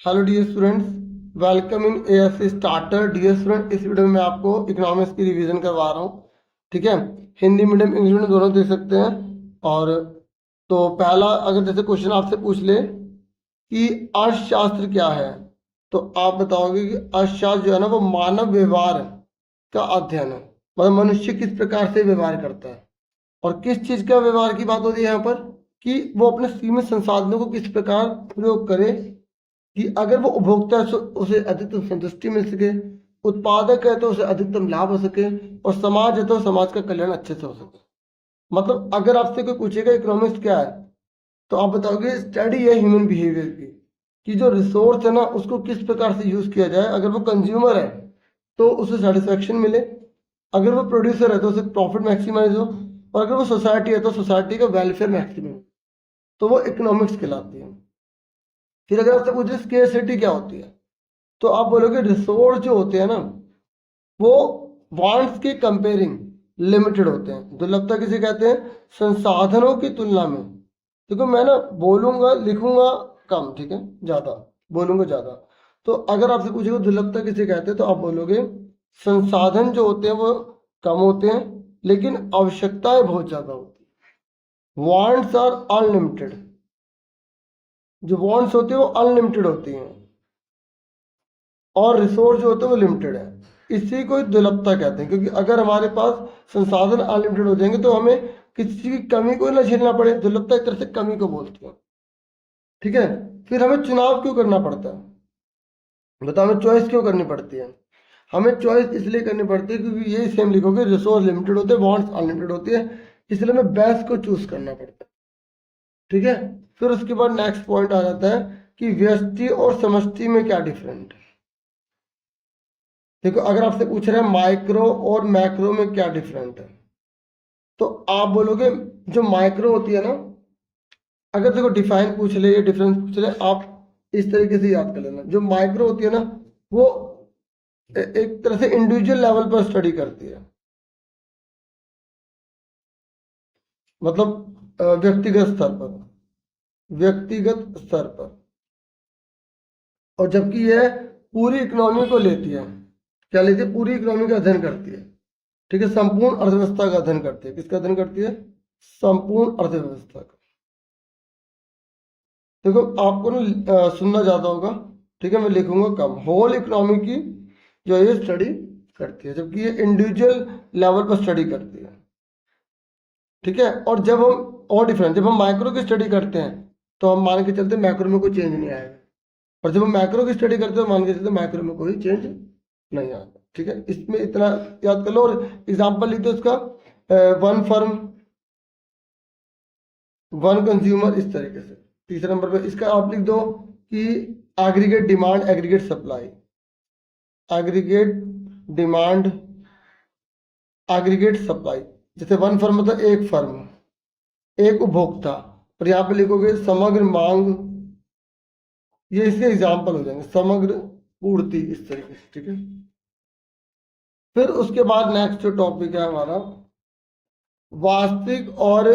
Hello dear students, welcome in ASC starter. Dear student, इस video में आपको economics की रिवीजन करवा रहा हूँ। ठीक है, हिंदी मीडियम इंग्लिश मीडियम दोनों दे सकते हैं। और तो पहला अगर जैसे क्वेश्चन आपसे पूछ ले कि अर्थशास्त्र क्या है, तो आप बताओगे कि अर्थशास्त्र जो है ना वो मानव व्यवहार का अध्ययन है। मतलब मनुष्य किस प्रकार से व्यवहार करता है और किस चीज का व्यवहार की बात होती है यहाँ पर, कि वो अपने सीमित संसाधनों को किस प्रकार प्रयोग करे कि अगर वो उपभोक्ता है तो उसे अधिकतम संतुष्टि मिल सके, उत्पादक है तो उसे अधिकतम लाभ हो सके, और समाज है तो समाज का कल्याण अच्छे से हो सके। मतलब अगर आपसे कोई पूछेगा इकोनॉमिक्स क्या है, तो आप बताओगे स्टडी है ह्यूमन बिहेवियर की, कि जो रिसोर्स है ना उसको किस प्रकार से यूज किया जाए। अगर वो कंज्यूमर है तो उसे सेटिस्फेक्शन मिले, अगर वो प्रोड्यूसर है तो उसे प्रॉफिट मैक्सिमाइज हो, और अगर वो सोसाइटी है तो सोसाइटी का वेलफेयर मैक्सिमम, तो वो इकोनॉमिक्स कहलाती है। फिर अगर आपसे पूछे स्केर्सिटी क्या होती है, तो आप बोलोगे रिसोर्स जो होते हैं ना वो वांट्स के कंपेयरिंग लिमिटेड होते हैं। दुर्लभता किसे कहते हैं? संसाधनों की तुलना में। देखो मैं ना बोलूंगा लिखूंगा कम, ठीक है, ज्यादा बोलूंगा ज्यादा। तो अगर आपसे पूछेगा दुर्लभता किसे कहते हैं, तो आप बोलोगे संसाधन जो होते हैं वो कम होते हैं लेकिन आवश्यकताएं बहुत ज्यादा होती है। वांट्स आर अनलिमिटेड, जो वांट्स होते हैं वो अनलिमिटेड होती हैं और रिसोर्स जो होते हैं वो लिमिटेड है। इसी को दुर्लभता कहते हैं, क्योंकि अगर हमारे पास संसाधन अनलिमिटेड हो जाएंगे तो हमें किसी की कमी को ना झेलना पड़े। दुर्लभता एक तरह से कमी को बोलती है। ठीक है, फिर हमें चुनाव क्यों करना पड़ता है? बताओ, हमें चॉइस क्यों करनी पड़ती है? हमें चॉइस इसलिए करनी पड़ती है क्योंकि ये सेम लिखोगे रिसोर्स लिमिटेड होते हैं, वांट्स अनलिमिटेड होती है, इसलिए हमें बेस्ट को चूज करना पड़ता है। ठीक है, फिर उसके बाद नेक्स्ट पॉइंट आ जाता है कि व्यष्टि और समष्टि में क्या डिफरेंट है। देखो अगर आपसे पूछ रहे हैं माइक्रो और मैक्रो में क्या डिफरेंट है, तो आप बोलोगे जो माइक्रो होती है ना, अगर देखो डिफाइन पूछ ले या डिफरेंस पूछ ले, आप इस तरीके से याद कर लेना। जो माइक्रो होती है ना वो एक तरह से इंडिविजुअल लेवल पर स्टडी करती है, मतलब व्यक्तिगत स्तर पर, व्यक्तिगत स्तर पर। और जबकि यह पूरी इकोनॉमी को लेती है। क्या लेती है? पूरी इकोनॉमी का अध्ययन करती है। ठीक है, संपूर्ण अर्थव्यवस्था का अध्ययन करती है। किसका अध्ययन करती है? संपूर्ण अर्थव्यवस्था का। देखो आपको ना सुनना ज्यादा होगा, ठीक है, मैं लिखूंगा कम। होल इकोनॉमी की जो ये स्टडी करती है, जबकि ये इंडिविजुअल लेवल पर स्टडी करती है। ठीक है, और जब हम और डिफरेंट, जब हम माइक्रो की स्टडी करते हैं तो हम मान के चलते हैं मैक्रो में कोई चेंज नहीं आएगा, और जब हम मैक्रो की स्टडी करते हैं मान के चलते हैं मैक्रो में कोई चेंज नहीं आएगा। ठीक है, इसमें इतना याद कर लो। और एग्जाम्पल लिख दो इसका, वन फर्म, वन कंज्यूमर, इस तरीके से। तीसरे नंबर पे इसका आप लिख दो कि aggregate demand, aggregate supply, aggregate demand, aggregate supply. जैसे वन फर्म मतलब एक फर्म, एक उपभोक्ता, और यहाँ पे लिखोगे समग्र मांग, ये इसके एग्जाम्पल हो जाएंगे, समग्र पूर्ति, इस तरीके से। ठीक है, फिर उसके बाद नेक्स्ट जो टॉपिक है हमारा वास्तविक और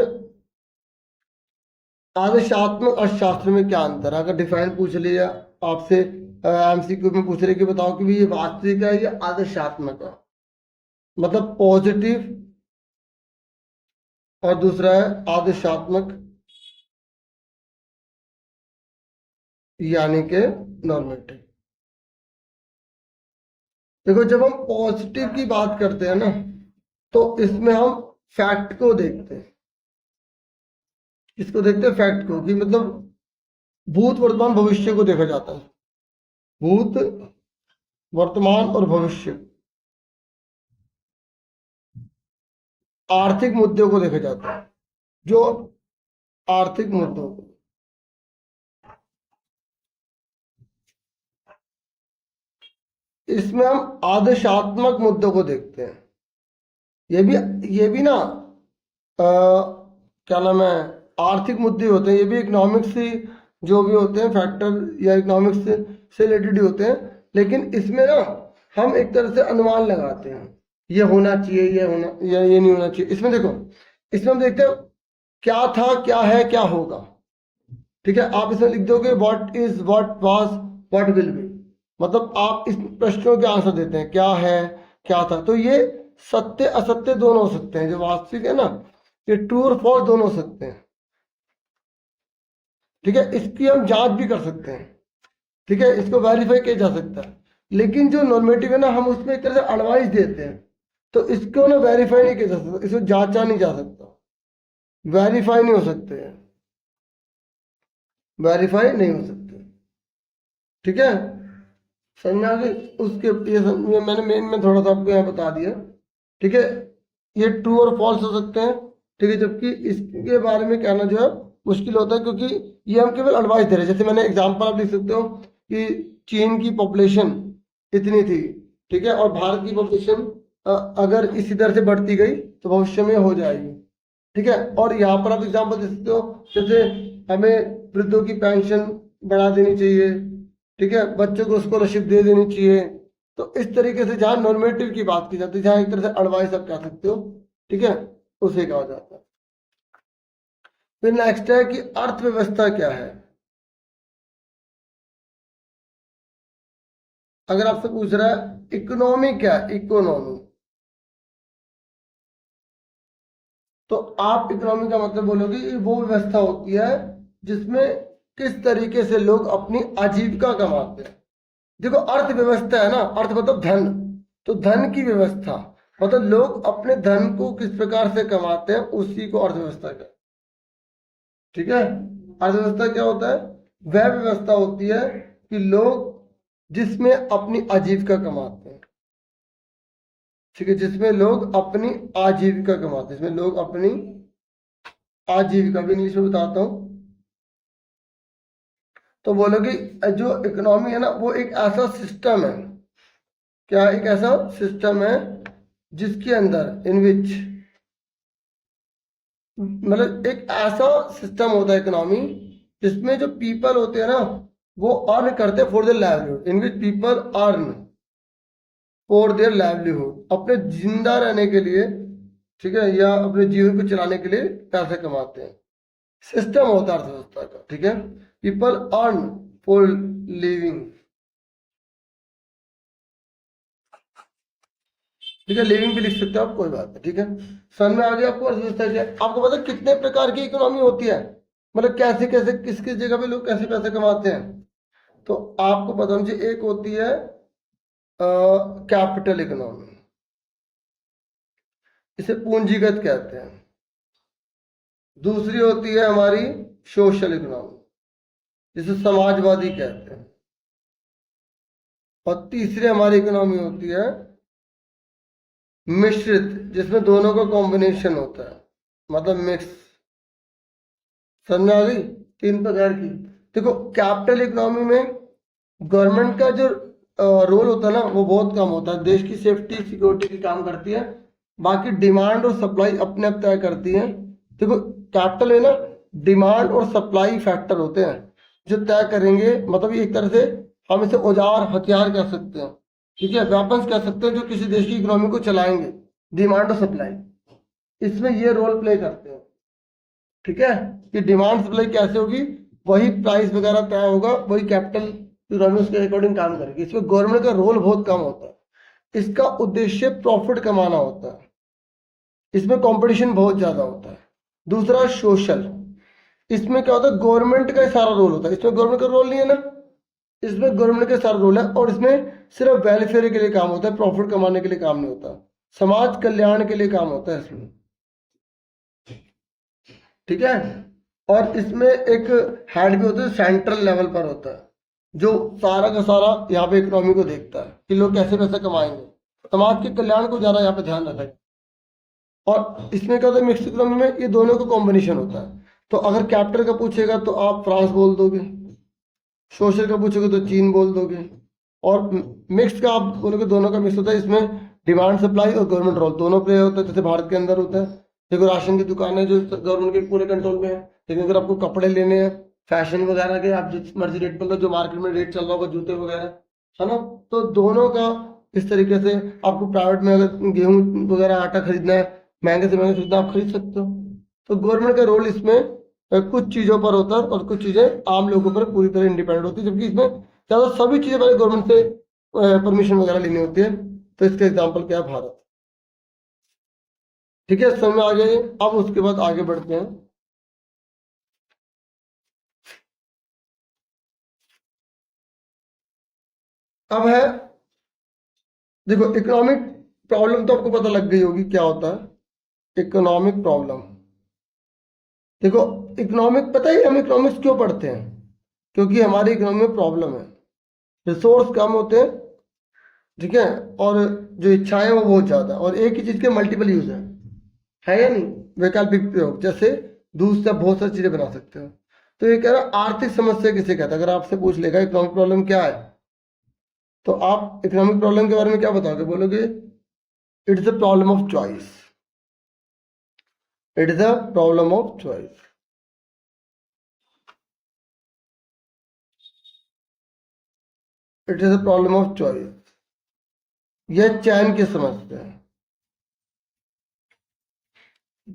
आदर्शात्मक अर्थशास्त्र में क्या अंतर है। अगर डिफाइन पूछ लिया आपसे, एमसीक्यू में पूछ रहे कि बताओ कि भी ये वास्तविक है या आदर्शात्मक है, मतलब पॉजिटिव, और दूसरा है आदर्शात्मक यानी के नॉर्मेटिव। देखो जब हम पॉजिटिव की बात करते हैं ना तो इसमें हम फैक्ट को देखते हैं। किसको देखते हैं? फैक्ट को, कि मतलब भूत वर्तमान भविष्य को देखा जाता है। भूत वर्तमान और भविष्य, आर्थिक मुद्दों को देखा जाता है। जो आर्थिक मुद्दों को, इसमें हम आदर्शात्मक मुद्दों को देखते हैं। ये भी ना क्या नाम है, आर्थिक मुद्दे होते हैं। ये भी इकोनॉमिक्स से जो भी होते हैं फैक्टर, या इकोनॉमिक्स से रिलेटेड ही होते हैं। लेकिन इसमें ना हम एक तरह से अनुमान लगाते हैं, ये होना चाहिए, ये होना या ये नहीं होना चाहिए। इसमें देखो, इसमें हम देखते हैं क्या था, क्या है, क्या होगा। ठीक है, आप इसमें लिख दोगे what is, what was, what will be, मतलब आप इस प्रश्नों के आंसर देते हैं, क्या है, क्या था। तो ये सत्य असत्य दोनों हो सकते हैं, जो वास्तविक है ना, ये ट्रू और फॉल्स दोनों हो सकते हैं। ठीक है, इसकी हम जांच भी कर सकते हैं। ठीक है, इसको वेरीफाई किया जा सकता है। लेकिन जो नॉर्मेटिव है ना, हम उसमें एक तरह से एडवाइस देते हैं, तो इसको ना वेरीफाई नहीं किया जा सकता, इसको जांचा नहीं जा सकता, वेरीफाई नहीं हो सकते हैं, वेरीफाई नहीं हो सकते। ठीक है, समझ आ गई। उसके ये मैंने मेन में थोड़ा सा आपको यहाँ बता दिया। ठीक है, ये ट्रू और फॉल्स हो सकते हैं। ठीक है, जबकि इसके बारे में कहना जो है मुश्किल होता है, क्योंकि ये हम केवल एडवाइस दे रहे हैं। जैसे मैंने एग्जांपल आप लिख सकते हो कि चीन की पॉपुलेशन इतनी थी, ठीक है, और भारत की पॉपुलेशन अगर इसी तरह से बढ़ती गई तो भविष्य में हो जाएगी। ठीक है, और यहाँ पर आप एग्जांपल दे सकते हो, जैसे हमें वृद्धों की पेंशन बढ़ा देनी चाहिए, ठीक है, बच्चों को स्कॉलरशिप दे देनी चाहिए। तो इस तरीके से जहाँ नॉर्मेटिव की बात की जाती है, जहाँ एक तरह से एडवाइस आप कह सकते हो, ठीक है, उसे कहा जाता है। फिर नेक्स्ट है कि अर्थव्यवस्था क्या है। अगर आपसे पूछ रहा है इकोनॉमी क्या है, इकोनॉमी, तो आप इकोनॉमी का मतलब बोलोगे ये वो व्यवस्था होती है जिसमें किस तरीके से लोग अपनी आजीविका कमाते हैं। देखो, अर्थव्यवस्था है ना, अर्थ मतलब धन, तो धन की व्यवस्था मतलब लोग अपने धन को किस प्रकार से कमाते हैं, उसी को अर्थव्यवस्था कहते हैं। ठीक है, अर्थव्यवस्था क्या होता है, वह व्यवस्था होती है कि लोग जिसमें अपनी आजीविका कमाते हैं। ठीक है, जिसमें लोग अपनी आजीविका कमाते हैं, जिसमें लोग अपनी आजीविका, भी इंग्लिश में बताता हूं, तो बोलोगे जो इकोनॉमी है ना, वो एक ऐसा सिस्टम है, क्या एक ऐसा सिस्टम है जिसके अंदर इन विच, मतलब एक ऐसा सिस्टम होता है इकोनॉमी जिसमें जो पीपल होते हैं ना, वो अर्न करते हैं for their livelihood, in which people earn for their livelihood, अपने जिंदा रहने के लिए, ठीक है, या अपने जीवन को चलाने के लिए पैसे कमाते हैं। सिस्टम होता है अर्थव्यवस्था का। ठीक है, पीपल अर्न फॉर लिविंग। ठीक है, लिविंग भी लिख सकते हो आप, कोई बात नहीं। ठीक है, समझ में आ गया आपको अर्थव्यवस्था क्या है? आपको पता है कितने प्रकार की इकोनॉमी होती है, मतलब कैसे कैसे किस किस जगह पे लोग कैसे पैसे कमाते हैं। तो आपको पता होना चाहिए, एक होती है कैपिटल इकोनॉमी, इसे पूंजीगत कहते हैं। दूसरी होती है हमारी सोशल इकोनॉमी, जिसे समाजवादी कहते हैं। और तीसरी हमारी इकोनॉमी होती है मिश्रित, जिसमें दोनों का कॉम्बिनेशन होता है, मतलब मिक्स। समझ में आ गई, तीन प्रकार की। देखो, कैपिटल इकोनॉमी में गवर्नमेंट का जो रोल होता है ना, वो बहुत कम होता है, देश की सेफ्टी सिक्योरिटी की काम करती है, बाकी डिमांड और सप्लाई अपने आप तय करती है। देखो, कैपिटल में ना डिमांड और सप्लाई फैक्टर होते हैं जो तय करेंगे, मतलब एक तरह से हम इसे औजार हथियार कह सकते हैं, ठीक है, वेपन्स कह सकते हैं, जो किसी देश की इकोनॉमी को चलाएंगे, डिमांड और सप्लाई इसमें ये रोल प्ले करते हैं। ठीक है, कि डिमांड सप्लाई कैसे होगी, वही प्राइस वगैरह तय होगा, वही कैपिटल इकोनॉमी उसके अकॉर्डिंग काम करेगी। इसमें गवर्नमेंट का रोल बहुत कम होता है, इसका उद्देश्य प्रॉफिट कमाना होता है, इसमें कंपटीशन बहुत ज्यादा होता है। दूसरा सोशल, इसमें क्या होता है, गवर्नमेंट का सारा रोल होता है, इसमें गवर्नमेंट का रोल नहीं है ना, इसमें गवर्नमेंट का सारा रोल है, और इसमें सिर्फ वेलफेयर के लिए काम होता है, प्रॉफिट कमाने के लिए काम नहीं होता, समाज कल्याण के लिए काम होता है इसमें। ठीक है, और इसमें एक हेड भी होता है, सेंट्रल लेवल पर होता है, जो सारा का सारा यहाँ पे इकोनॉमी को देखता है कि लोग कैसे पैसे कमाएंगे, समाज के कल्याण को ज्यादा यहाँ पे ध्यान रखा है। और इसमें क्या होता है, मिक्स इकोनॉमी में ये दोनों का कॉम्बिनेशन होता है। तो अगर कैपिटल का पूछेगा तो आप फ्रांस बोल दोगे, सोशल का पूछोगे तो चीन बोल दोगे, और मिक्स का आप बोलोगे, दोनों का मिक्स होता है। इसमें डिमांड सप्लाई और गवर्नमेंट रोल दोनों प्ले होता है, जैसे भारत के अंदर होता है। देखो, राशन की दुकान है जो गवर्नमेंट के पूरे कंट्रोल में है, लेकिन अगर आपको कपड़े लेने हैं, फैशन वगैरह के, आप जिस मर्जी रेट पर लो, जो मार्केट में रेट चल रहा होगा, जूते वगैरह, है ना, तो दोनों का इस तरीके से आपको प्राइवेट में अगर गेहूं वगैरह आटा खरीदना है, महंगे से महंगे खरीदना, आप खरीद सकते हो। तो गवर्नमेंट का रोल इसमें कुछ चीजों पर होता है, और कुछ चीजें आम लोगों पर पूरी तरह इंडिपेंडेंट होती है, जबकि इसमें ज़्यादा सभी चीज़ें पहले गवर्नमेंट से परमिशन वगैरह लेनी होती है। तो इसका एग्जाम्पल क्या है? भारत। ठीक है, समझ में आ गया ये। अब उसके बाद आगे बढ़ते हैं। अब है, देखो इकोनॉमिक प्रॉब्लम तो आपको पता लग गई होगी क्या होता है इकोनॉमिक प्रॉब्लम। देखो इकोनॉमिक, पता है हम इकोनॉमिक्स क्यों पढ़ते हैं? क्योंकि हमारी इकोनॉमी में प्रॉब्लम है, रिसोर्स कम होते हैं, ठीक है, और जो इच्छाएं हैं वो बहुत ज्यादा, और एक ही चीज के मल्टीपल यूज है या नहीं? वैकल्पिक प्रयोग, जैसे दूध से आप बहुत सारी चीजें बना सकते हो। तो ये कह रहा आर्थिक समस्या किसे कहता है? अगर आपसे पूछ लेगा इकोनॉमिक प्रॉब्लम क्या है, तो आप इकोनॉमिक प्रॉब्लम के बारे में क्या बताओगे? बोलोगे it is a problem of choice. It is a problem of choice. It is a problem of choice. यह चयन की समस्या है,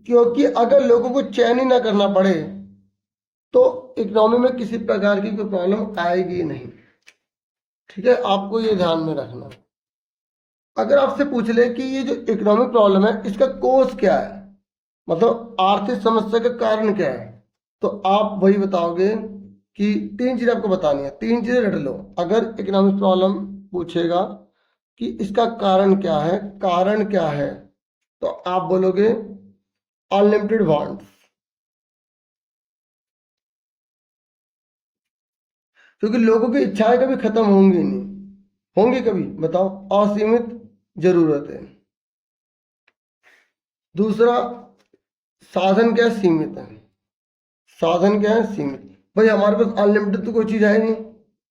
क्योंकि अगर लोगों को चयन ही ना करना पड़े तो इकोनॉमी में किसी प्रकार की कोई प्रॉब्लम आएगी नहीं। ठीक है, आपको ये ध्यान में रखना। अगर आपसे पूछ ले कि ये जो इकोनॉमिक प्रॉब्लम है इसका कोज क्या है, मतलब आर्थिक समस्या का कारण क्या है, तो आप वही बताओगे कि तीन चीजें आपको बतानी है। तीन चीजें रट लो। अगर इकोनॉमिक प्रॉब्लम पूछेगा कि इसका कारण क्या है, कारण क्या है, तो आप बोलोगे अनलिमिटेड वांट्स। क्योंकि लोगों की इच्छाएं कभी खत्म होंगी नहीं। होंगी कभी? बताओ। असीमित जरूरतें। दूसरा, साधन क्या है? सीमित है। साधन क्या है? सीमित। भाई हमारे पास अनलिमिटेड तो कोई चीज है ही नहीं,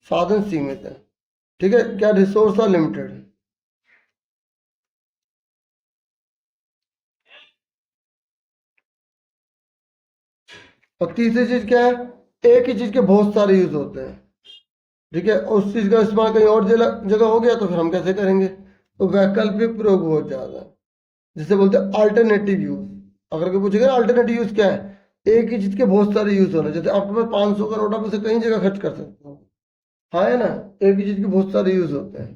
साधन सीमित है। ठीक है, क्या? Resource are limited. और तीसरी चीज क्या है? एक ही चीज के बहुत सारे यूज होते हैं। ठीक है, उस चीज का इस्तेमाल कहीं और जगह जगह हो गया तो फिर हम कैसे करेंगे? तो वैकल्पिक प्रयोग बहुत ज्यादा है, जिसे बोलते हैं अल्टरनेटिव यूज। अगर कोई पूछेगा ना अल्टरनेटिव यूज क्या है, एक ही चीज के बहुत सारे यूज होने। जैसे आपके पास 500 का नोट, आप उसे कई जगह खर्च कर सकते हो। हाँ, है ना? एक ही चीज के बहुत सारे यूज होते हैं।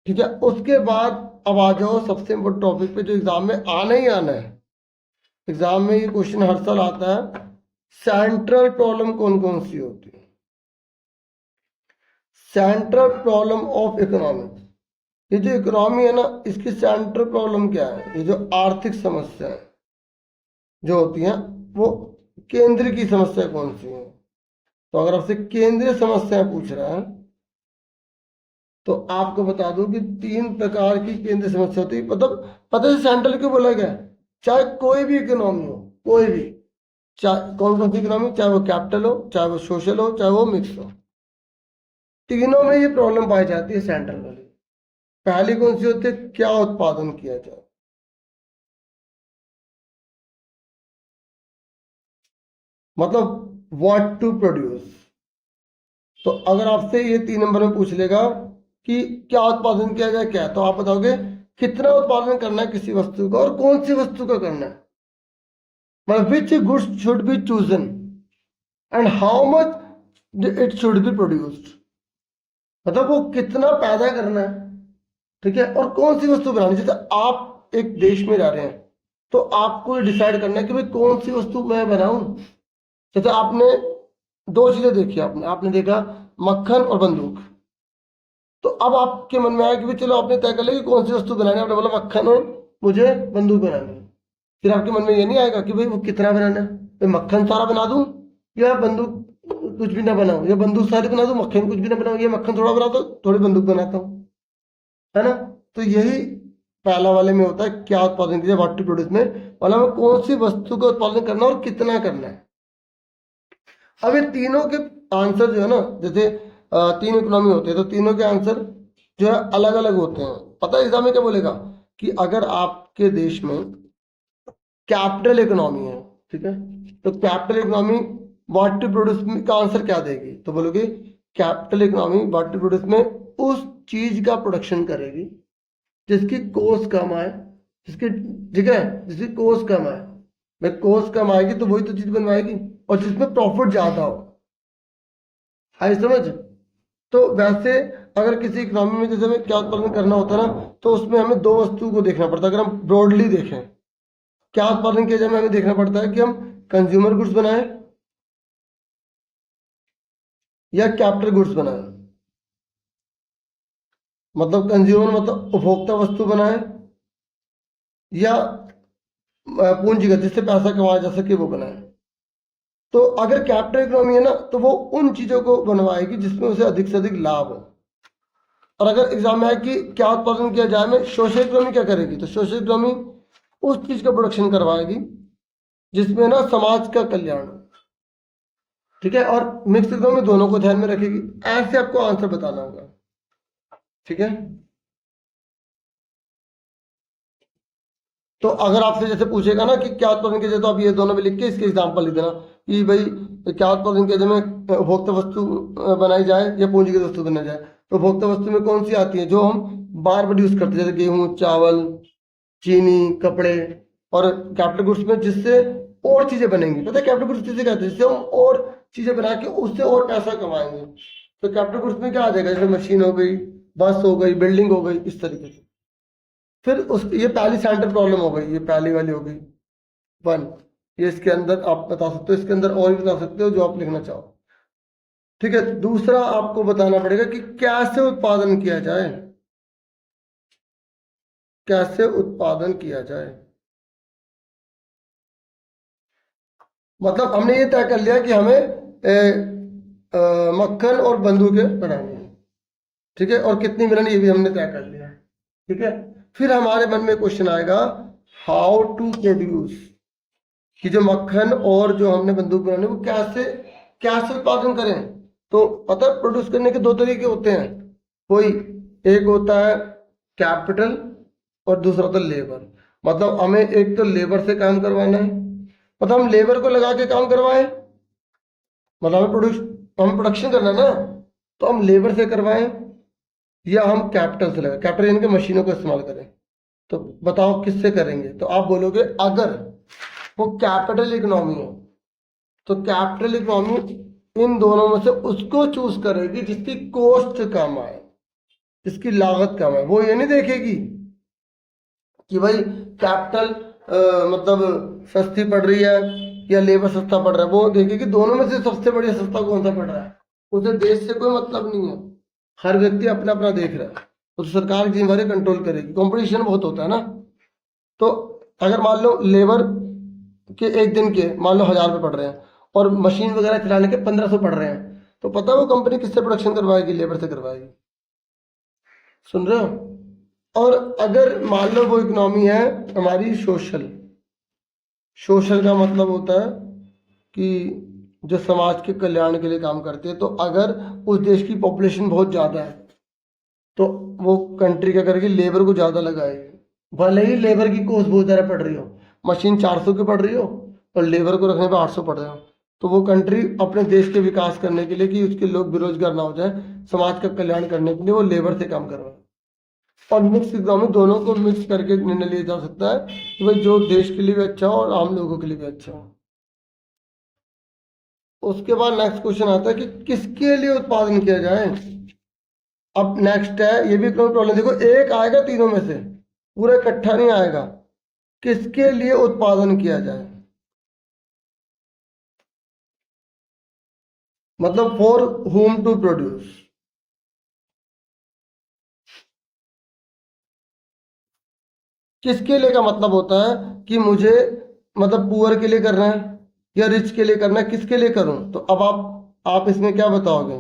ठीक है, उसके बाद अब आ जाओ सबसे इम्पोर्टेंट टॉपिक पे जो एग्जाम में आना ही आना है। एग्जाम में ये क्वेश्चन हर साल आता है, सेंट्रल प्रॉब्लम कौन कौन सी होती है? Central problem of economics. ये जो इकोनॉमी है ना, इसकी सेंट्रल प्रॉब्लम क्या है? ये जो आर्थिक समस्या है जो होती हैं, वो केंद्र की समस्या कौन सी है? तो अगर आपसे केंद्रीय समस्या पूछ रहा है तो आपको बता दूं कि तीन प्रकार की केंद्रीय समस्या होती है। मतलब पता है सेंट्रल क्यों बोला गया? चाहे कोई भी इकोनॉमी हो, कोई भी, चाहे कौन कौन सी इकोनॉमी, चाहे वो कैपिटल हो, चाहे वो सोशल हो, चाहे वो मिक्स हो, तीनों में ये प्रॉब्लम पाई जाती है सेंट्रल वाली। पहली कौन सी होती है? क्या उत्पादन किया जाए। मतलब व्हाट टू प्रोड्यूस। तो अगर आपसे ये 3 नंबर में पूछ लेगा कि क्या उत्पादन किया जाए, क्या, तो आप बताओगे कितना उत्पादन करना है किसी वस्तु का और कौन सी वस्तु का करना है। मतलब which goods should be chosen and how much it should be produced. मतलब वो कितना पैदा करना है, ठीक है, और कौन सी वस्तु बनानी। जैसे आप एक देश में रह रहे हैं तो आपको डिसाइड करना है कि भाई कौन सी वस्तु मैं बनाऊं। जैसे आपने दो चीजें देखी, आपने आपने देखा मक्खन और बंदूक। तो अब आपके मन में आया कि भाई चलो आपने तय कर लिया कि कौन सी वस्तु बनानी है। आपने बोला मक्खन और मुझे बंदूक बनानी है। फिर आपके मन में ये नहीं आएगा कि भाई वो कितना बनाना है, भाई मक्खन सारा बना दूं या बंदूक कुछ भी ना बनाऊं, या बंदूक सारी बना दूं मक्खन कुछ भी ना बनाऊं, या मक्खन थोड़ा बनाता हूं थोड़ी बंदूक बनाता हूँ, है ना? तो यही पहला वाले में होता है, क्या उत्पादन किया, व्हाट टू प्रोड्यूस में वाला में कौन सी वस्तु का उत्पादन करना और कितना करना है। अब ये तीनों के आंसर जो है ना, जैसे तीन इकोनॉमी होते हैं तो तीनों के आंसर जो है अलग अलग होते हैं। पता है एग्जाम में क्या बोलेगा कि अगर आपके देश में कैपिटल इकोनॉमी है, ठीक है, तो capital economy what to produce का आंसर क्या देगी? तो बोलोगे capital economy what to produce में उस चीज का प्रोडक्शन करेगी जिसकी कॉस्ट कम आए, जिसकी, ठीक है, जिसकी कॉस्ट कम आए। भाई कॉस्ट कम आएगी तो वही तो चीज बनवाएगी, और जिसमें प्रॉफिट ज्यादा हो। आई समझ? तो वैसे अगर किसी इकोनॉमी में जैसे हमें क्या उत्पादन करना होता है ना, तो उसमें हमें दो वस्तु को देखना पड़ता है। अगर हम ब्रॉडली देखें क्या उत्पादन किया जाए, हमें देखना पड़ता है कि हम कंज्यूमर गुड्स बनाएं या कैपिटल गुड्स बनाएं। मतलब कंज्यूमर मतलब उपभोक्ता वस्तु बनाएं या पूंजीगत जिससे पैसा कमाया जा सके वो बनाएं। तो अगर कैपिटल इकोनॉमी है ना, तो वो उन चीजों को बनवाएगी जिसमें उसे अधिक से अधिक लाभ हो। और अगर एग्जाम में आए कि क्या उत्पादन किया जाए में, सोशल इकोनॉमी क्या करेगी, तो सोशल इकोनॉमी उस चीज का प्रोडक्शन करवाएगी जिसमें ना समाज का कल्याण हो। ठीक है, और मिक्स इकोनॉमी दोनों को ध्यान में रखेगी। ऐसे आपको आंसर बताना होगा। ठीक है, तो अगर आपसे जैसे पूछेगा ना कि क्या उत्पादन किया जाए, तो आप ये दोनों में लिख के इसके एग्जाम्पल लिख देना कि भाई क्या उत्पादन किया जाए में उपभोक्ता वस्तु बनाई जाए या पूंजीगत वस्तु बनाई जाए। तो उपभोक्ता वस्तु में कौन सी आती है जो हम बार बार यूज करते हैं, जैसे गेहूं, चावल, चीनी, कपड़े। और कैपिटल गुड्स में जिससे और चीजें बनेंगी, पता है कैपिटल गुड्स किसे कहते हैं, जिससे हम और चीजें बना के उससे और पैसा कमाएंगे। तो कैपिटल गुड्स में क्या आ जाएगा, जैसे मशीन हो गई, बस हो गई, बिल्डिंग हो गई, इस तरीके से। फिर उस ये पहली सेंटर प्रॉब्लम हो गई, ये पहली वाली हो गई 1। ये इसके अंदर आप बता सकते हो, इसके अंदर और भी बता सकते हो जो आप लिखना चाहो। ठीक है, दूसरा आपको बताना पड़ेगा कि कैसे उत्पादन किया जाए, कैसे उत्पादन किया जाए। मतलब हमने ये तय कर लिया कि हमें मक्खन और बंदूकें बनानी है। ठीक है, और कितनी मिलनी ये भी हमने तय कर लिया। ठीक है, फिर हमारे मन में क्वेश्चन आएगा हाउ टू प्रोड्यूस, कि जो मक्खन और जो हमने बंदूक बनानी वो कैसे कैसे उत्पादन करें। तो पता है प्रोड्यूस करने के दो तरीके होते हैं। कोई एक होता है कैपिटल और दूसरा होता है लेबर। मतलब हमें एक तो लेबर से काम करवाना है, मतलब हम लेबर को लगा के काम करवाएं, मतलब हमें प्रोडक्शन करना है ना, तो हम लेबर से करवाएं या हम कैपिटल से लगाएं, कैपिटल यानी कि मशीनों का इस्तेमाल करें। तो बताओ किससे करेंगे, तो आप बोलोगे अगर वो कैपिटल इकोनॉमी है तो कैपिटल इकोनॉमी इन दोनों में से उसको चूज करेगी जिसकी कॉस्ट कम आए, जिसकी लागत कम है। वो ये नहीं देखेगी कि भाई कैपिटल मतलब सस्ती पड़ रही है या लेबर सस्ता पड़ रहा है, वो देखेगी दोनों में से सबसे बढ़िया सस्ता कौन सा पड़ रहा है। उसे देश से कोई मतलब नहीं है, हर व्यक्ति अपना अपना देख रहा है। तो सरकार की जिम्मेदारी कंट्रोल करेगी, कंपटीशन बहुत होता है ना। तो अगर मान लो लेबर के एक दिन के मान लो 1000 रुपये पड़ रहे हैं और मशीन वगैरह चलाने के 1500 पड़ रहे हैं, तो पता है वो कंपनी किससे प्रोडक्शन करवाएगी, लेबर से करवाएगी। सुन रहे हो। और अगर मान लो वो इकोनॉमी है हमारी सोशल, सोशल का मतलब होता है कि जो समाज के कल्याण के लिए काम करते हैं। तो अगर उस देश की पॉपुलेशन बहुत ज़्यादा है तो वो कंट्री क्या करेगी, लेबर को ज़्यादा लगाएगी। भले ही लेबर की कॉस्ट बहुत ज़्यादा पड़ रही हो, मशीन 400 की पड़ रही हो और लेबर को रखने पे 800 पड़ रहे हो, तो वो कंट्री अपने देश के विकास करने के लिए कि उसके लोग बेरोजगार ना हो जाए, समाज का कल्याण करने के लिए वो लेबर से काम करवाए। और मिक्स इकोनॉमी दोनों को मिक्स करके निर्णय लिया जा सकता है कि भाई जो देश के लिए भी अच्छा हो और आम लोगों के लिए भी अच्छा हो। उसके बाद नेक्स्ट क्वेश्चन आता है कि किसके लिए उत्पादन किया जाए। अब नेक्स्ट है, ये भी इकोनॉमिक प्रॉब्लम, देखो एक आएगा तीनों में से, पूरा इकट्ठा नहीं आएगा। किसके लिए उत्पादन किया जाए, मतलब फॉर whom टू प्रोड्यूस। किसके लिए का मतलब होता है कि मुझे मतलब पुअर के लिए करना है या रिच के लिए करना है, किसके लिए करूं। तो अब आप इसमें क्या बताओगे,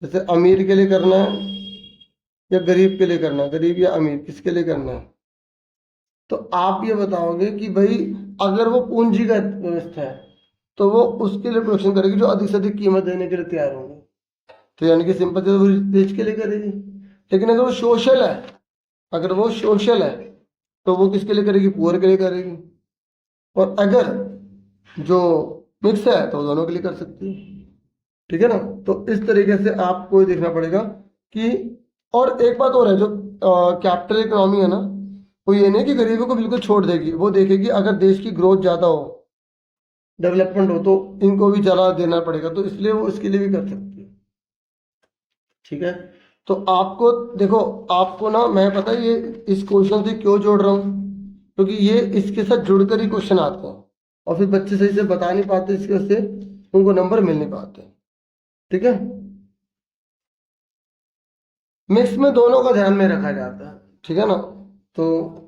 जैसे अमीर के लिए करना है या गरीब के लिए करना है, गरीब या अमीर किसके लिए करना है। तो आप ये बताओगे कि भाई अगर वो पूंजीगत व्यवस्था है तो वो उसके लिए प्रोडक्शन करेगी जो अधिक से अधिक कीमत देने के लिए तैयार होंगे। तो यानी कि सिंपल से वो रिच के लिए करेगी। लेकिन अगर वो सोशल है, अगर वो सोशल है तो वो किसके लिए करेगी, पुअर के लिए करेगी। और अगर जो मिक्स है तो दोनों के लिए कर सकती है। ठीक है ना। तो इस तरीके से आपको ये देखना पड़ेगा कि, और एक बात और है, जो कैपिटल इकोनॉमी है ना, वो ये नहीं कि गरीबों को बिल्कुल छोड़ देगी, वो देखेगी अगर देश की ग्रोथ ज़्यादा हो, डेवलपमेंट हो, तो इनको भी ज़्यादा देना पड़ेगा, तो इसलिए वो इसके लिए भी कर सकती है। ठीक है। तो आपको देखो, आपको ना मैं पता है ये इस क्वेश्चन से क्यों जोड़ रहा हूँ, क्योंकि ये इसके साथ जुड़कर ही क्वेश्चन आते हैं और फिर बच्चे सही से बता नहीं पाते, इसके वजह से उनको नंबर मिल नहीं पाते। ठीक है, मिक्स में दोनों का ध्यान में रखा जाता है। ठीक है ना, तो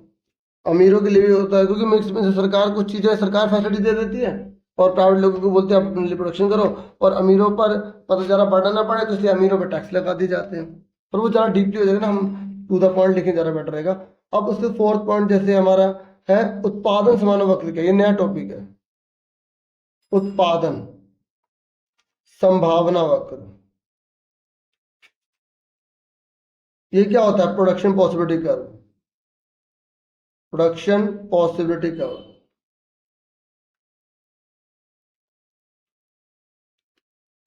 अमीरों के लिए भी होता है, क्योंकि मिक्स में से सरकार कुछ चीजें सरकार फैसिलिटी दे देती है और प्राइवेट लोगों को बोलते हैं आप अपने लिए प्रोडक्शन करो, और अमीरों पर मतलब ज़रा बर्डन ना पड़े तो इसलिए अमीरों पर टैक्स लगा दिए जाते हैं। पर वो ज़रा डीपली हो जाएगा ना, हम टू द पॉइंट लिखें ज़रा बेटर रहेगा। अब उसके फोर्थ पॉइंट जैसे हमारा है उत्पादन समान वक्र का, ये नया टॉपिक है, उत्पादन संभावना वक्र। ये क्या होता है? Production possibility curve, production possibility curve.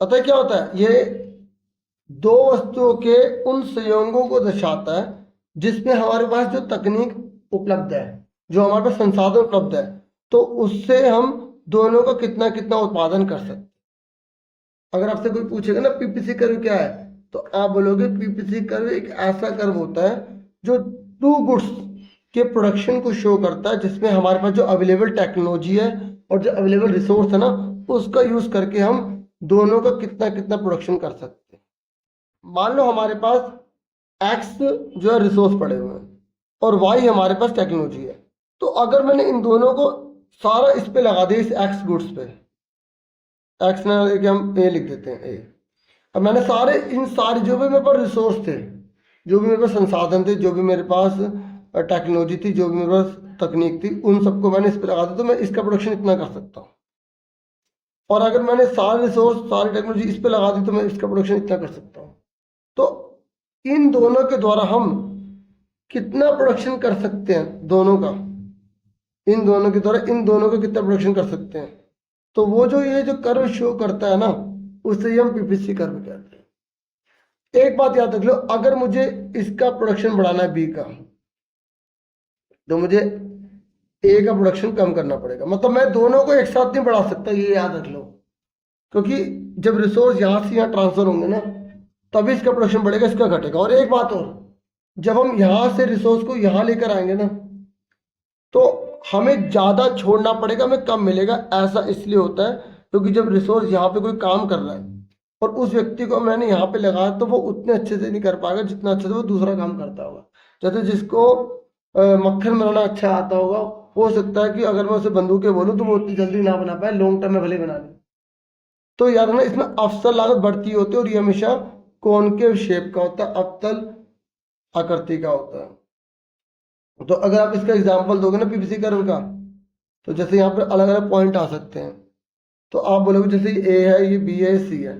पता है क्या होता है? ये दो वस्तुओं के उन संयोगों को दर्शाता है जिसमें हमारे पास जो तकनीक उपलब्ध है, जो हमारे पास संसाधन उपलब्ध है, तो उससे हम दोनों का कितना कितना उत्पादन कर सकते हैं। अगर आपसे कोई पूछेगा ना पीपीसी कर्व क्या है, तो आप बोलोगे पीपीसी कर्व एक ऐसा कर्व होता है जो टू गुड्स के प्रोडक्शन को शो करता है, जिसमें हमारे पास जो अवेलेबल टेक्नोलॉजी है और जो अवेलेबल रिसोर्स है ना, उसका यूज करके हम दोनों का कितना कितना प्रोडक्शन कर सकते हैं। मान लो हमारे पास एक्स जो है रिसोर्स पड़े हुए हैं और वाई हमारे पास टेक्नोलॉजी है, तो अगर मैंने इन दोनों को सारा इस पे लगा दिया, इस एक्स गुड्स पे, एक्स ना लेके हम ए लिख देते हैं, ए। अब मैंने सारे इन सारे जो भी मेरे पास रिसोर्स थे, जो भी मेरे पास संसाधन थे, जो भी मेरे पास टेक्नोलॉजी थी, जो भी मेरे पास तकनीक थी, उन सबको मैंने इस पे लगा दिया, तो मैं इसका प्रोडक्शन इतना कर सकता हूँ। और अगर मैंने सारे रिसोर्स सारी टेक्नोलॉजी इस पे लगा दी, तो मैं इसका प्रोडक्शन इतना कर सकता हूँ। तो इन दोनों के द्वारा हम कितना प्रोडक्शन कर सकते हैं, दोनों का, इन दोनों के द्वारा इन दोनों का कितना प्रोडक्शन कर सकते हैं, तो वो जो ये जो कर्व शो करता है ना, उससे हम पीपीसी कर्व कहते हैं। एक बात याद रख लो, अगर मुझे इसका प्रोडक्शन बढ़ाना है बी का, तो मुझे ए का प्रोडक्शन कम करना पड़ेगा। मतलब मैं दोनों को एक साथ नहीं बढ़ा सकता, ये याद रख लो, क्योंकि जब रिसोर्स यहाँ से यहाँ ट्रांसफर होंगे ना, तभी इसका प्रोडक्शन बढ़ेगा, इसका घटेगा। और एक बात और, जब हम यहाँ से रिसोर्स को यहाँ लेकर आएंगे ना, तो हमें ज़्यादा छोड़ना पड़ेगा, हमें कम मिलेगा। ऐसा इसलिए होता है क्योंकि जब रिसोर्स यहाँ पे कोई काम कर रहा है और उस व्यक्ति को मैंने यहाँ पे लगाया, तो वो उतने अच्छे से नहीं कर पाएगा जितना अच्छे से वो दूसरा काम करता होगा। जैसे जिसको मक्खन बनाना अच्छा आता होगा, हो सकता है कि अगर मैं उसे बंदूकें बोलूँ तो वो उतनी जल्दी ना बना पाए, लॉन्ग टर्म में भले बना ले। तो याद रखना, इसमें अवसर लागत बढ़ती होती है और ये हमेशा कॉनकेव शेप का होता है, अवतल आकृति का होता है। तो अगर आप इसका एग्जाम्पल दोगे ना पीपीसी कर्व का, तो जैसे यहाँ पर अलग अलग पॉइंट आ सकते हैं। तो आप बोलोगे जैसे ए है, ये बी है, सी है।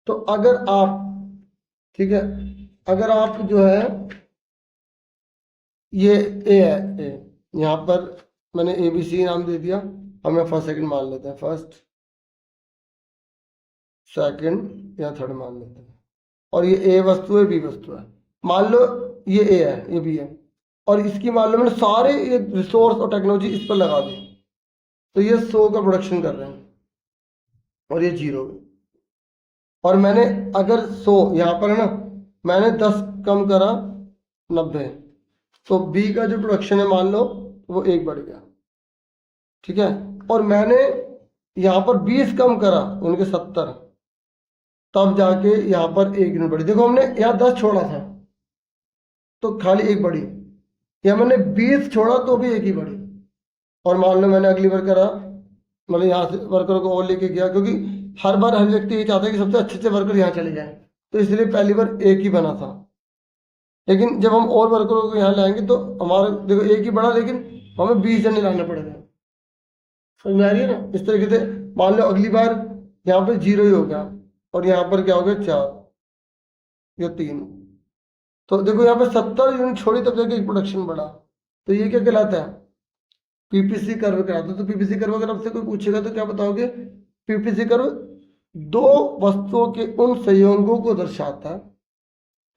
तो अगर आप, ठीक है, अगर आप जो है ये ए है, ए यहाँ पर मैंने ए बी सी नाम दे दिया, हमें फर्स्ट सेकंड मान लेते हैं, फर्स्ट सेकंड या थर्ड मान लेते हैं। और ये ए वस्तु है, बी वस्तु है। मान लो ये ए है, ये बी है, और इसकी मान लो मैंने सारे ये रिसोर्स और टेक्नोलॉजी इस पर लगा दी, तो ये 100 का प्रोडक्शन कर रहे हैं और ये 0। और मैंने अगर 100 यहाँ पर है ना, मैंने 10 कम करा 90, तो बी का जो प्रोडक्शन है मान लो वो 1 बढ़ गया। ठीक है, और मैंने यहाँ पर 20 कम करा, उनके 70, तब जाके यहाँ पर 1 यूनिट बढ़ी। देखो हमने यहाँ 10 छोड़ा था तो खाली 1 बढ़ी, या मैंने 20 छोड़ा तो भी 1 ही बढ़ी। और मान लो मैंने अगली बार करा, मतलब यहाँ से वर्कर को और लेके गया, क्योंकि हर बार हर व्यक्ति ये चाहता है कि सबसे अच्छे वर्कर यहाँ चले जाए, तो इसलिए पहली बार 1 ही बना था। लेकिन जब हम और वर्करों को यहाँ लाएंगे तो हमारा देखो 1 ही बढ़ा, लेकिन हमें 20 जने लाने पड़ेंगे। समझ में आ रही है ना? इस तरीके से मान लो अगली बार यहाँ पे 0 ही हो गया और यहाँ पर क्या हो गया 4 या 3। तो देखो यहाँ पे 70 यूनिट छोड़ी तब जाके प्रोडक्शन बढ़ा। तो ये क्या कहलाता है? पीपीसी कर्व कहलाता है। तो पीपीसी कर्व अगर आपसे कोई पूछेगा तो क्या बताओगे? पीपीसी कर्व दो वस्तुओं के उन संयोगों को दर्शाता है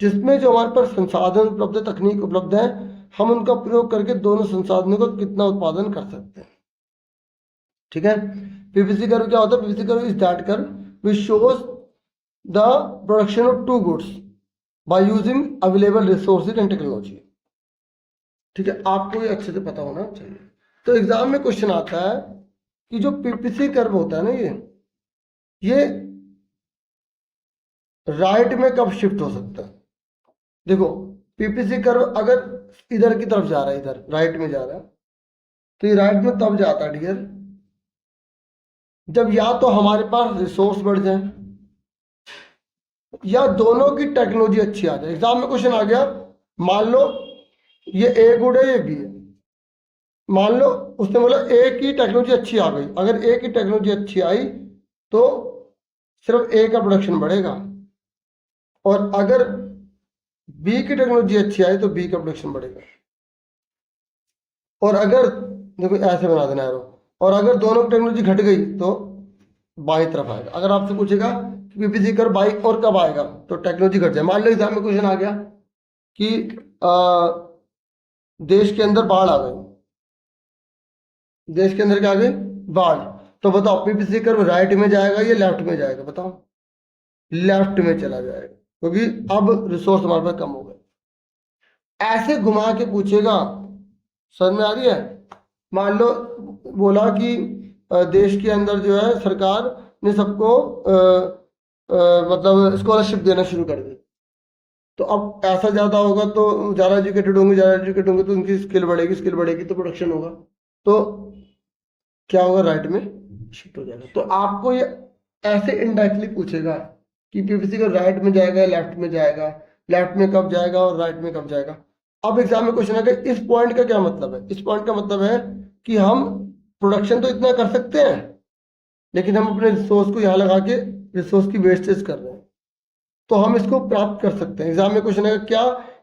जिसमें जो हमारे पास संसाधन उपलब्ध है, तकनीक उपलब्ध है, हम उनका प्रयोग करके दोनों संसाधनों का कितना उत्पादन कर सकते हैं। ठीक है, पीपीसी कर्व क्या होता है? PPC curve is that curve which shows the production of two goods by using available resources and technology. ठीक है, आपको ये अच्छे से पता होना चाहिए। तो एग्जाम में क्वेश्चन आता है कि जो पीपीसी कर्व होता है ना, ये राइट में कब शिफ्ट हो सकता है। देखो, पीपीसी कर्व अगर इधर की तरफ जा रहा है, इधर राइट में जा रहा है, तो ये राइट में तब जाता है डियर, जब या तो हमारे पास रिसोर्स बढ़ जाए या दोनों की टेक्नोलॉजी अच्छी आ जाए। एग्जाम में क्वेश्चन आ गया, मान लो ये ए गुड है, ये बी है। मान लो उसने बोला ए की टेक्नोलॉजी अच्छी आ गई। अगर ए की टेक्नोलॉजी अच्छी आई तो सिर्फ ए का प्रोडक्शन बढ़ेगा, और अगर बी की टेक्नोलॉजी अच्छी आई तो बी का प्रोडक्शन बढ़ेगा। और अगर देखो ऐसे बना देना एरो, और अगर दोनों की टेक्नोलॉजी घट गई तो बाई तरफ आएगा। अगर आपसे पूछेगा कि पीपीसी कर बाई और कब आएगा, तो टेक्नोलॉजी घट जाए। मान लो एग्जाम में क्वेश्चन आ गया कि देश के अंदर बाढ़ आ गई, देश के अंदर क्या आ गई, बाढ़, तो बताओ पीपीसी कर्व राइट में जाएगा या लेफ्ट में जाएगा, बताओ। लेफ्ट में चला जाएगा, क्योंकि अब रिसोर्स हमारे पास कम हो गए। ऐसे घुमा के पूछेगा, समझ में आ रही है। मान लो बोला कि देश के अंदर जो है सरकार ने सबको मतलब स्कॉलरशिप देना शुरू कर दी, तो अब ऐसा ज्यादा होगा तो ज्यादा एजुकेटेड होंगे, ज्यादा एजुकेटेड होंगे तो उनकी स्किल बढ़ेगी, स्किल बढ़ेगी तो प्रोडक्शन होगा, तो क्या होगा, राइट में शिफ्ट हो जाएगा। तो आपको ये ऐसे इनडायरेक्टली पूछेगा कि पीपीसी का राइट में जाएगा, लेफ्ट में जाएगा, लेफ्ट में कब जाएगा और राइट में कब जाएगा। अब एग्जाम में क्वेश्चन है कि इस पॉइंट का क्या मतलब है। इस पॉइंट का मतलब है कि हम प्रोडक्शन तो इतना कर सकते हैं, लेकिन हम अपने रिसोर्स को यहाँ लगा के रिसोर्स की वेस्टेज कर रहे हैं, तो हम इसको प्राप्त कर सकते हैं। एग्जाम में क्वेश्चन है क्या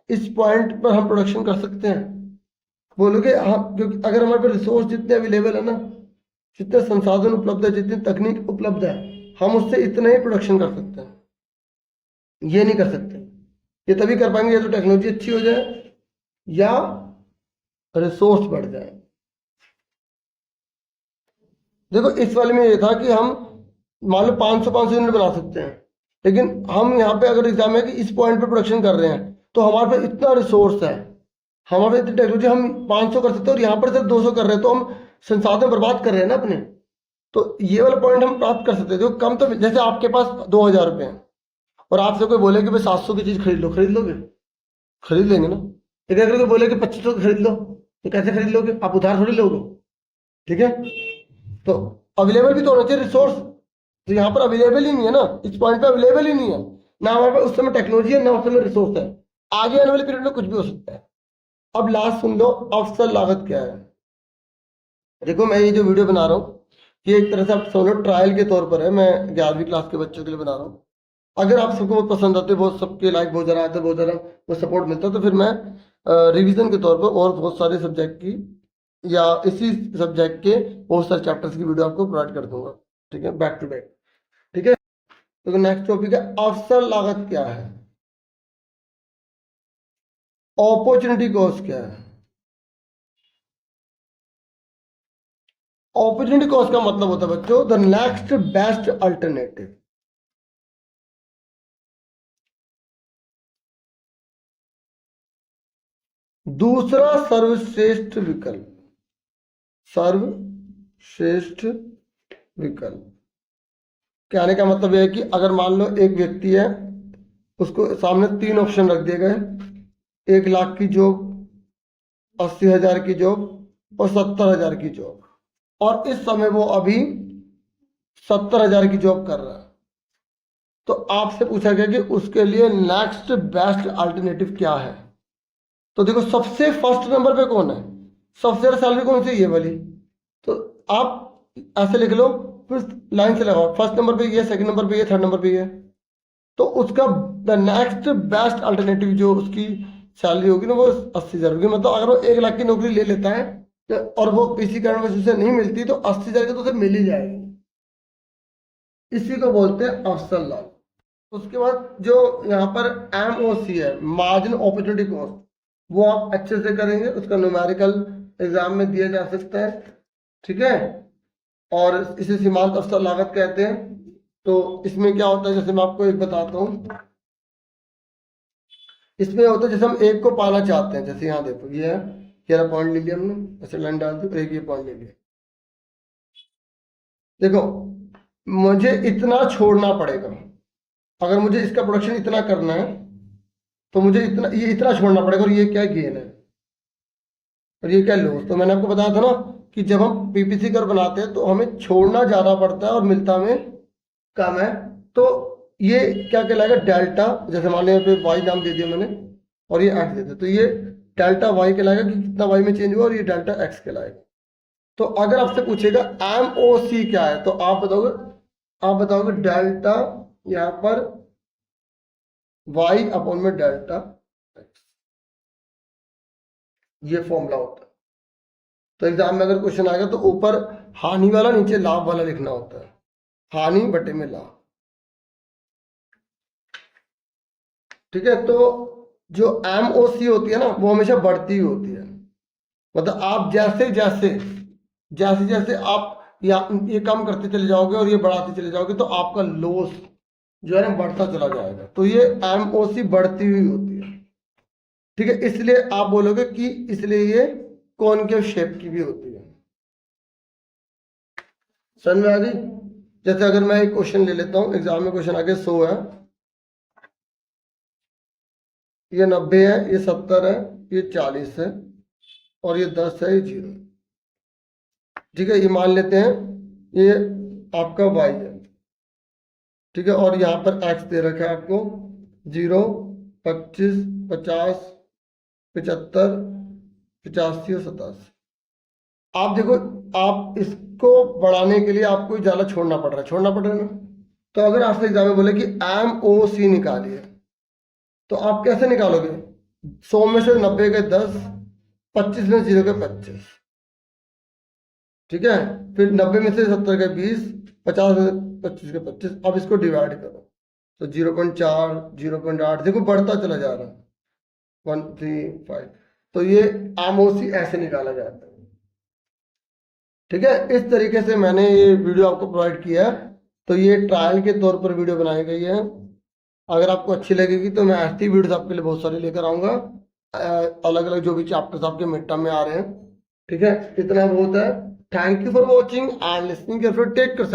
इस पॉइंट पर हम प्रोडक्शन कर सकते हैं, बोलोगे हाँ, क्योंकि अगर हमारे पास रिसोर्स जितने अवेलेबल है ना, जितने संसाधन उपलब्ध है, जितनी तकनीक उपलब्ध है, हम उससे इतना ही प्रोडक्शन कर सकते हैं, ये नहीं कर सकते। ये तभी कर पाएंगे या तो टेक्नोलॉजी अच्छी हो जाए या रिसोर्स बढ़ जाए। देखो इस वाले में ये था कि हम मान लो 500 यूनिट बना सकते हैं, लेकिन हम यहाँ पे अगर एग्जाम है कि इस पॉइंट पे प्रोडक्शन कर रहे हैं, तो हमारे पास इतना रिसोर्स है, हमारे पास इतनी टेक्नोलॉजी, हम 500 कर सकते हैं और यहाँ पर सिर्फ 200 कर रहे हैं, तो हम संसाधन बर्बाद कर रहे हैं ना अपने। तो ये वाला पॉइंट हम प्राप्त कर सकते हैं जो कम, तो जैसे आपके पास 2000 रुपये हैं और आपसे कोई बोले कि भाई 700 की चीज खरीद लो, खरीद लोगे, खरीद लेंगे ना। लेकिन अगर कोई बोले कि 2500 की खरीद लो, तो कैसे खरीद लोगे, आप उधार थोड़ी लोगे। ठीक है, तो अवेलेबल भी तो होना चाहिए रिसोर्स, तो यहाँ पर अवेलेबल ही नहीं है ना, इस पॉइंट पे अवेलेबल ही नहीं है ना, हमारे पास उस समय टेक्नोलॉजी है ना उस समय रिसोर्स है। आगे आने वाले पीरियड में कुछ भी हो सकता है। अब लास्ट सुन लो, अवसर लागत क्या है। देखो मैं ये जो वीडियो बना रहा हूँ, ये एक तरह से आप समझो ट्रायल के तौर पर है, मैं 11वीं क्लास के बच्चों के लिए बना रहा हूँ। अगर आप सबको बहुत पसंद आते, बहुत सबके लाइक बहुत ज़्यादा आते, बहुत ज़्यादा वो सपोर्ट मिलता है, तो फिर मैं रिवीजन के तौर पर और बहुत सारे सब्जेक्ट की या इसी सब्जेक्ट के बहुत सारे चैप्टर्स की वीडियो आपको प्रोवाइड कर दूंगा। ठीक है, बैक टू बैक। ठीक है, तो नेक्स्ट टॉपिक है अवसर लागत क्या है, अपॉर्चुनिटी कॉस्ट क्या है। अपॉर्चुनिटी कॉस्ट का मतलब होता है बच्चों द नेक्स्ट बेस्ट अल्टरनेटिव। दूसरा सर्वश्रेष्ठ विकल्प, सर्वश्रेष्ठ विकल्प। कहने का मतलब यह है कि अगर मान लो एक व्यक्ति है, उसको सामने 3 ऑप्शन रख दिए गए, 1 लाख की जॉब, 80,000 की जॉब और 70,000 की जॉब, और इस समय वो अभी 70,000 की जॉब कर रहा है। तो आपसे पूछा गया कि उसके लिए नेक्स्ट बेस्ट अल्टरनेटिव क्या है। तो देखो सबसे फर्स्ट नंबर पे कौन है, सबसे ज्यादा सैलरी कौन सी, ये वाली। तो आप ऐसे लिख लो, फिर लाइन से लगाओ, फर्स्ट नंबर पे ये, सेकंड नंबर पे ये, थर्ड नंबर पे ये। तो उसका द नेक्स्ट बेस्ट अल्टरनेटिव जो उसकी सैलरी होगी ना, वो 80,000 होगी। मतलब अगर वो 1 लाख की नौकरी ले लेता है और वो किसी कारण से नहीं मिलती, तो 80,000 की तो उसे मिल ही जाएगी। इसी को बोलते हैं अवसर लाभ। उसके बाद जो यहाँ पर MOC है, मार्जिन अपॉर्चुनिटी कॉस्ट, वो आप अच्छे से करेंगे, उसका न्यूमेरिकल एग्जाम में दिया जा सकता है। ठीक है, और इसे सीमांत अवसर लागत कहते हैं। तो इसमें क्या होता है, जैसे मैं आपको एक बताता हूँ, इसमें होता है जैसे हम एक को पाना चाहते हैं, जैसे यहाँ देखो ये है, ये पॉइंट ले लिया हमने, ऐसे लाइन डाल दी, एक ये पॉइंट ले लिया। देखो मुझे इतना छोड़ना पड़ेगा, अगर मुझे इसका प्रोडक्शन इतना करना है तो मुझे इतना, ये इतना छोड़ना पड़ेगा, और ये क्या गेन है और ये क्या लॉस। तो मैंने आपको बताया था ना कि जब हम पीपीसी कर बनाते हैं तो हमें छोड़ना ज्यादा पड़ता है और मिलता हमें कम है। तो ये क्या कहलाएगा, डेल्टा, जैसे मान लिया पे वाई नाम दे दिया मैंने और ये एक्स दे दिया, तो ये डेल्टा वाई कहलाएगा कि कितना वाई में चेंज हुआ, और ये डेल्टा एक्स कहलाएगा। तो अगर आपसे पूछेगा एम ओ सी क्या है तो आप बताओगे डेल्टा यहाँ पर वाई अपॉन में डेल्टा एक्स, ये फॉर्मूला होता है। तो एग्जाम में अगर क्वेश्चन आएगा तो ऊपर हानि वाला नीचे लाभ वाला लिखना होता है, हानि बटे में लाभ। ठीक है, तो जो एम ओ सी होती है ना वो हमेशा बढ़ती हुई होती है, मतलब आप जैसे जैसे जैसे जैसे आप ये कम करते चले जाओगे और ये बढ़ाते चले जाओगे तो आपका लॉस जो है ना बढ़ता चला जाएगा। तो ये एम ओ सी बढ़ती हुई होती है। ठीक है, इसलिए आप बोलोगे कि इसलिए ये कॉनकेव शेप की भी होती है। समझ में आ गई। जैसे अगर मैं एक क्वेश्चन ले लेता हूं, एग्जाम में क्वेश्चन आगे 100 है, ये 90 है, ये 70 है, ये 40 है और ये 10 है, ये 0। ठीक है, ये मान लेते हैं ये आपका y है। ठीक है, और यहाँ पर x दे रखा है आपको 0, 25, 50, 75, 85 और 87। आप देखो, आप इसको बढ़ाने के लिए आपको ज्यादा छोड़ना पड़ रहा है ना। तो अगर आपसे एग्जाम में बोले कि एम ओ सी निकालिए तो आप कैसे निकालोगे, 100 में से 90 के 10, 25 में 0 के 25। ठीक है, फिर 90 में से 70 के 20, 50 में 25 के 25। अब इसको डिवाइड करो तो 0.4, 0.8 देखो बढ़ता चला जा रहा है, 1, 3, 5। तो ये एमओसी ऐसे निकाला जाता है। ठीक है, इस तरीके से मैंने ये वीडियो आपको प्रोवाइड किया है। तो ये ट्रायल के तौर पर वीडियो बनाई गई है। अगर आपको अच्छी लगेगी तो मैं ऐसी वीडियोस आपके लिए बहुत सारी लेकर आऊंगा, अलग अलग जो भी चैप्टर्स आपके मिड टर्म में आ रहे हैं। ठीक है, इतना बहुत है। Thank you for watching and listening carefully. Take care.